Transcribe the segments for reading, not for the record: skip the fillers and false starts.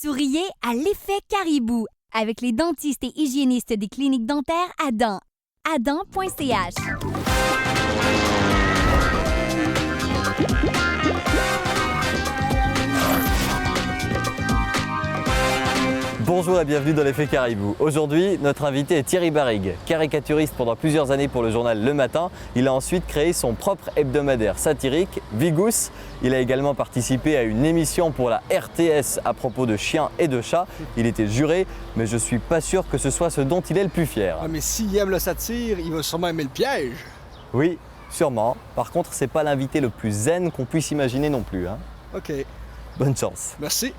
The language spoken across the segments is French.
Souriez à l'effet caribou avec les dentistes et hygiénistes des cliniques dentaires Adam. Adam.ch. Bonjour et bienvenue dans l'effet caribou. Aujourd'hui, notre invité est Thierry Barrigue, caricaturiste pendant plusieurs années pour le journal Le Matin. Il a ensuite créé son propre hebdomadaire satirique, Vigous. Il a également participé à une émission pour la RTS à propos de chiens et de chats. Il était juré, mais je suis pas sûr que ce soit ce dont il est le plus fier. Ah, mais s'il aime la satire, il va sûrement aimer le piège. Oui, sûrement. Par contre, c'est pas l'invité le plus zen qu'on puisse imaginer non plus, hein. OK. Bonne chance. Merci.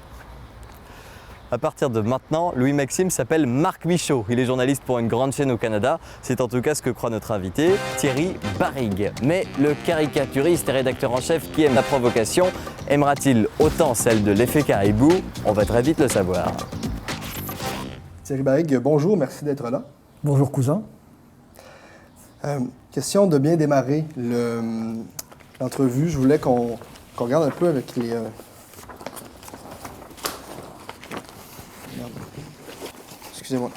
À partir de maintenant, Louis-Maxime s'appelle Marc Michaud. Il est journaliste pour une grande chaîne au Canada. C'est en tout cas ce que croit notre invité, Thierry Barrigue. Mais le caricaturiste et rédacteur en chef qui aime la provocation, aimera-t-il autant celle de l'effet caribou? On va très vite le savoir. Thierry Barrigue, bonjour, merci d'être là. Bonjour cousin. Question de bien démarrer l'entrevue. Je voulais qu'on regarde un peu avec les... Excusez-moi.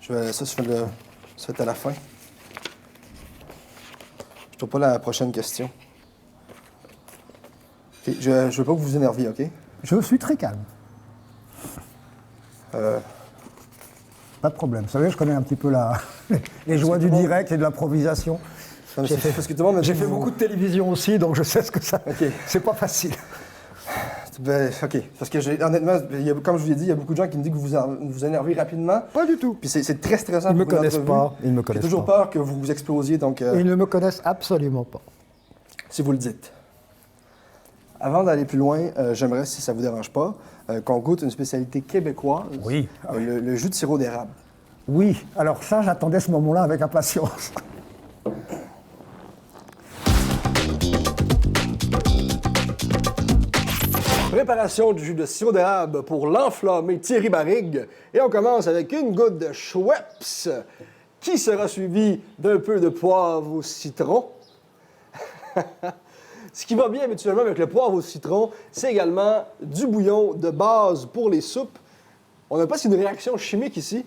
Ça va être à la fin. Je trouve pas la prochaine question. Okay, je veux pas que vous vous énerviez, OK? Je suis très calme. Pas de problème. Vous savez, je connais un petit peu les joies du direct et de l'improvisation. J'ai fait beaucoup de télévision aussi, donc je sais ce que ça... Okay. C'est pas facile. Ben, OK. Parce que honnêtement, comme je vous l'ai dit, il y a beaucoup de gens qui me disent que vous vous énervez rapidement. Pas du tout. Puis c'est très stressant. Ils me pour une connaissent entrevue. pas. Ils me connaissent J'ai toujours peur que vous explosiez, donc... Ils ne me connaissent absolument pas. Si vous le dites. Avant d'aller plus loin, j'aimerais, si ça vous dérange pas, qu'on goûte une spécialité québécoise. Oui. Le jus de sirop d'érable. Oui. Alors ça, j'attendais ce moment-là avec impatience. Préparation du jus de sirop d'érable pour l'enflammé Thierry Barrigue. Et on commence avec une goutte de Schweppes, qui sera suivi d'un peu de poivre au citron. Ce qui va bien habituellement avec le poivre au citron, c'est également du bouillon de base pour les soupes. On n'a pas une réaction chimique ici.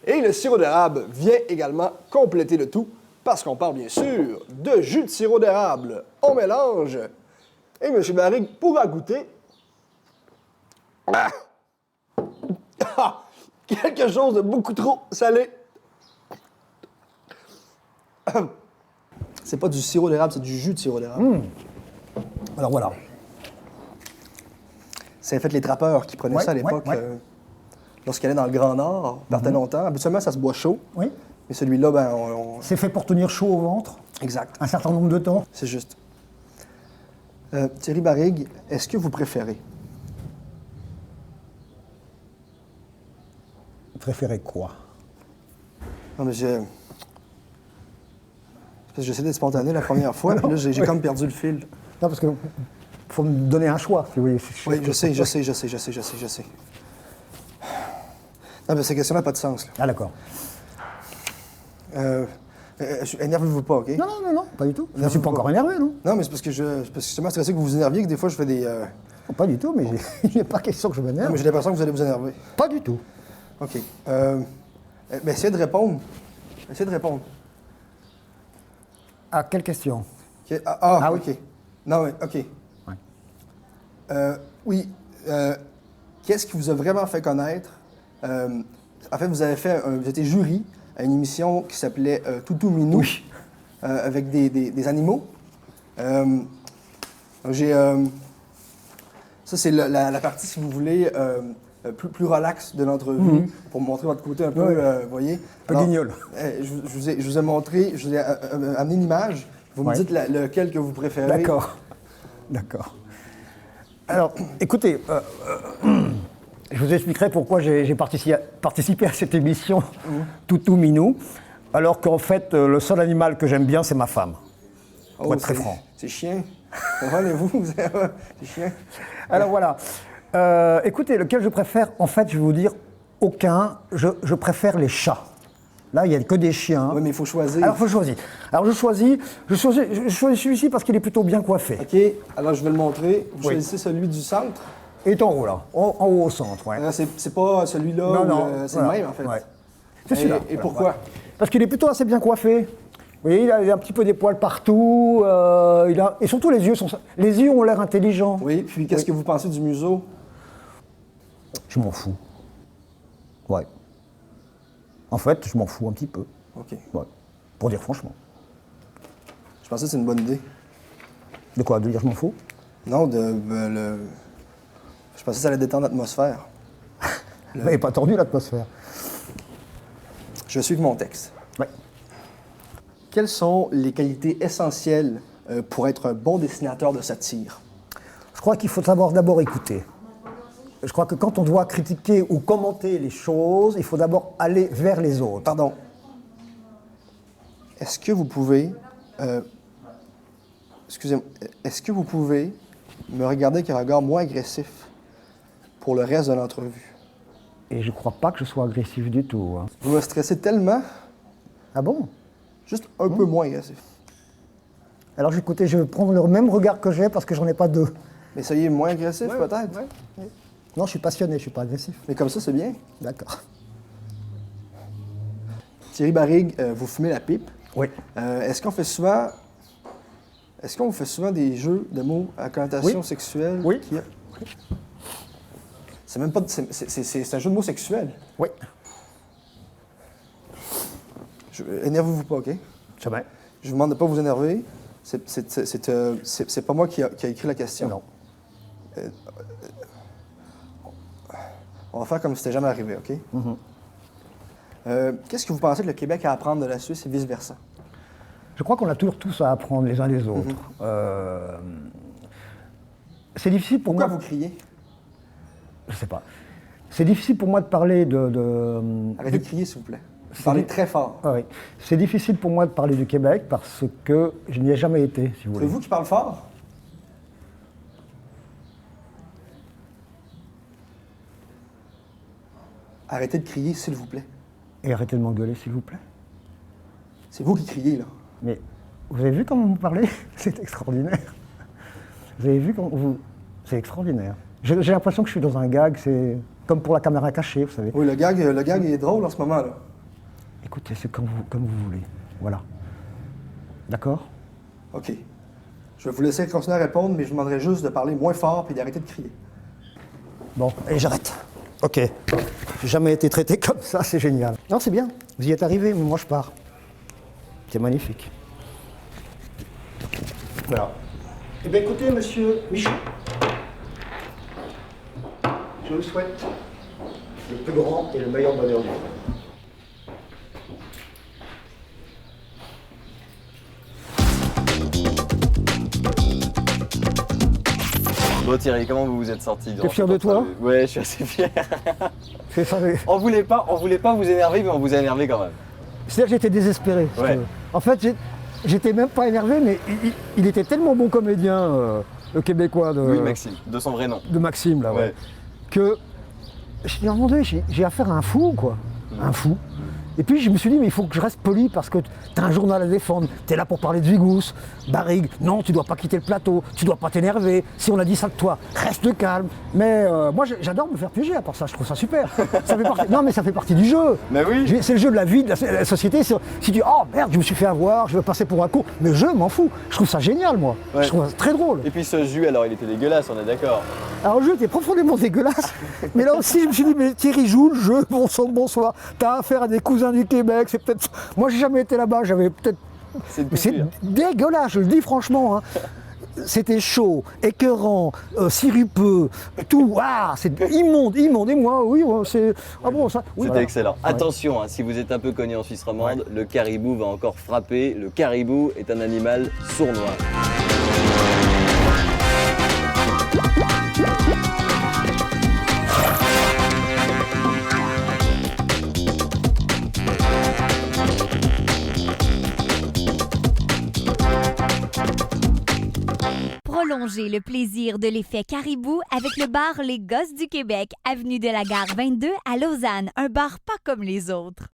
Et le sirop d'érable vient également compléter le tout, parce qu'on parle bien sûr de jus de sirop d'érable. On mélange. Et M. Barrigue pourra goûter. Quelque chose de beaucoup trop salé. C'est pas du sirop d'érable, c'est du jus de sirop d'érable. Alors voilà. C'est en fait les trappeurs qui prenaient ça à l'époque. Lorsqu'ils allaient dans le Grand Nord, partaient longtemps. Habituellement, ça se boit chaud. Oui. Mais celui-là, ben, C'est fait pour tenir chaud au ventre. Exact. Un certain nombre de temps. C'est juste. Thierry Barrigue, est-ce que vous préférez? Vous préférez quoi? Non, mais parce que j'essaie d'être spontané la première fois, puis là, j'ai comme perdu le fil. Non, parce que faut me donner un choix, si vous voyez. Oui, je sais. Non, mais cette question-là n'a pas de sens, là. Ah, d'accord. Énervez-vous pas, OK? Non, pas du tout. Je ne suis pas encore énervé, non? Non, mais c'est parce que je suis tellement stressé que vous vous énerviez que des fois, je fais des... Oh, pas du tout, mais il n'est pas question que je Non, m'énerve. mais j'ai l'impression que vous allez vous énerver. Pas du tout. OK. Mais essayez de répondre. À quelle question? OK. Ah, OK. Non, mais OK. Ouais. Oui. Qu'est-ce qui vous a vraiment fait connaître? En fait, vous étiez jury à une émission qui s'appelait Toutou Minou, Oui. avec des animaux. Ça, c'est la partie, si vous voulez, plus relax de l'entrevue, pour montrer votre côté un peu, vous voyez. Un peu guignol. Je vous ai montré, je vous ai amené une image. Vous me dites lequel que vous préférez. D'accord. Alors, écoutez, je vous expliquerai pourquoi j'ai participé à cette émission Toutou Minou, alors qu'en fait, le seul animal que j'aime bien, c'est ma femme. Pour être très franc. C'est chien. Comprenez-vous? C'est chien. Alors voilà. Écoutez, lequel je préfère, en fait, je vais vous dire aucun. Je préfère les chats. Là, il n'y a que des chiens. Oui, mais il faut choisir. Alors, il faut choisir. Alors, je choisis celui-ci parce qu'il est plutôt bien coiffé. OK, alors je vais le montrer. Vous Oui. choisissez celui du centre. Il est en haut, là. En haut au centre, ouais. C'est pas celui-là, c'est voilà, le même, en fait. ouais. C'est celui-là. Et voilà, pourquoi? voilà. Parce qu'il est plutôt assez bien coiffé. Vous voyez, il a un petit peu des poils partout. Et surtout, les yeux ont l'air intelligents. Oui, puis qu'est-ce que vous pensez du museau? Je m'en fous. Ouais. En fait, je m'en fous un petit peu. OK. Ouais. Pour dire franchement. Je pensais que c'est une bonne idée. De quoi? De dire je m'en fous? Non, je pensais que ça allait détendre l'atmosphère. Vous n'avez pas tordu l'atmosphère. Je vais suivre mon texte. Ouais. Quelles sont les qualités essentielles pour être un bon dessinateur de satire? Je crois qu'il faut savoir d'abord écouter. Je crois que quand on doit critiquer ou commenter les choses, il faut d'abord aller vers les autres. Pardon. Est-ce que vous pouvez... excusez-moi. Est-ce que vous pouvez me regarder avec un regard moins agressif pour le reste de l'entrevue? Et je ne crois pas que je sois agressif du tout. Hein. Vous me stressez tellement, Ah bon? juste un peu moins agressif. Alors écoutez, je vais prendre le même regard que j'ai parce que j'en ai pas deux. Mais soyez moins agressif, peut-être. Ouais. Non, je suis passionné, je ne suis pas agressif. Mais comme ça, c'est bien. D'accord. Thierry Barrigue, vous fumez la pipe. Oui. Est-ce qu'on fait souvent des jeux de mots à connotation Oui. sexuelle? Oui. C'est même pas... C'est un jeu de mots sexuel. Oui. Énervez-vous pas, OK? Jamais. Je vous demande de pas vous énerver. C'est pas moi qui a écrit la question. Non. On va faire comme si c'était jamais arrivé, OK? Qu'est-ce que vous pensez que le Québec a à apprendre de la Suisse et vice-versa? Je crois qu'on a toujours tous à apprendre les uns des autres. C'est difficile pour Pourquoi moi... vous criez? Je sais pas. C'est difficile pour moi de parler de... Arrêtez de crier, s'il vous plaît. Parlez très fort. Ah oui. C'est difficile pour moi de parler du Québec parce que je n'y ai jamais été, si vous C'est voulez. vous qui parlez fort? Arrêtez de crier, s'il vous plaît. Et arrêtez de m'engueuler, s'il vous plaît. C'est vous qui criez, là. Mais vous avez vu comment vous parlez? C'est extraordinaire. Vous avez vu comment vous... C'est extraordinaire. J'ai l'impression que je suis dans un gag, c'est comme pour la caméra cachée, vous savez. Oui, le gag est drôle en ce moment, là. Écoutez, c'est comme vous voulez. Voilà. D'accord? OK. Je vais vous laisser continuer à répondre, mais je vous demanderai juste de parler moins fort et d'arrêter de crier. Bon, et j'arrête. OK. J'ai jamais été traité comme ça, c'est génial. Non, c'est bien. Vous y êtes arrivé, mais moi je pars. C'est magnifique. Voilà. Eh bien écoutez, monsieur Michaud, je vous souhaite le plus grand et le meilleur bonheur du monde. Bon Thierry, comment vous vous êtes sorti? T'es fier de toi? Ouais, je suis assez fier. C'est ça. On voulait pas vous énerver, mais on vous a énervé quand même. C'est-à-dire que j'étais désespéré. si Ouais. tu veux. En fait, j'étais même pas énervé, mais il était tellement bon comédien, le Québécois Oui, Maxime, de son vrai nom. de Maxime, là, Ouais. que je me demandais, j'ai affaire à un fou, quoi. Un fou. Et puis je me suis dit, mais il faut que je reste poli parce que tu as un journal à défendre, tu es là pour parler de Vigous, Barrigue, non, tu dois pas quitter le plateau, tu dois pas t'énerver, si on a dit ça de toi, reste calme. Mais moi j'adore me faire piéger à part ça, je trouve ça super. Ça fait partie... Non mais ça fait partie du jeu. Mais oui. C'est le jeu de la vie, de la société. Si tu dis, oh merde, je me suis fait avoir, je veux passer pour un con, mais je m'en fous. Je trouve ça génial, moi. Ouais. Je trouve ça très drôle. Et puis ce jus, alors il était dégueulasse, on est d'accord. Alors le jeu était profondément dégueulasse, mais là aussi je me suis dit, mais Thierry joue le jeu, bon sang, bonsoir, t'as affaire à des cousins du Québec, c'est peut-être... Moi j'ai jamais été là-bas, j'avais peut-être... C'est une Mais c'est culture. dégueulasse, je le dis franchement, hein. C'était chaud, écœurant, sirupeux, tout, ah, c'est immonde, et moi, oui, ouais, c'est... Ah bon, ça... oui, C'était voilà. excellent. Ouais. Attention, hein, si vous êtes un peu connu en Suisse romande, le caribou va encore frapper. Le caribou est un animal sournois. Prolongez le plaisir de l'effet caribou avec le bar Les Gosses du Québec, avenue de la Gare 22 à Lausanne, un bar pas comme les autres.